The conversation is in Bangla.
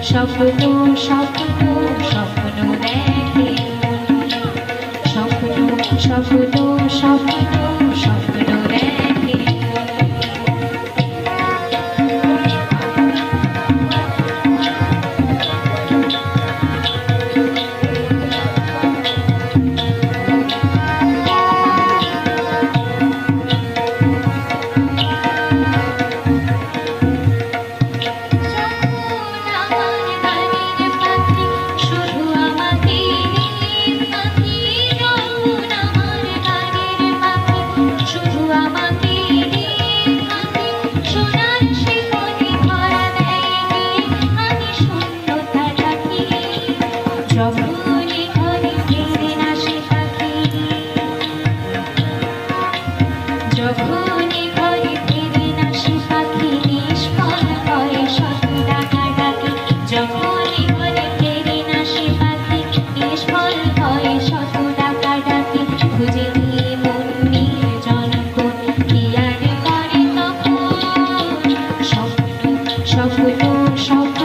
স্বপ্ন স্বপ্ন স্বপ্ন দেখে স্বপ্ন স্বপ্ন স্বপ্ন স্বপ্ন দেখে যখনই ঘরে ফিরে না সে পাখি নিষ্ফল হয় শত ডাকা ডাকি যখনই ঘরে ফিরে না সে পাখি নিষ্ফল হয় শত ডাকা ডাকি খুঁজে নিয়ে মন নির্জন কোন কি আর করে তখন স্বপ্ন স্বপ্ন স্বপ্ন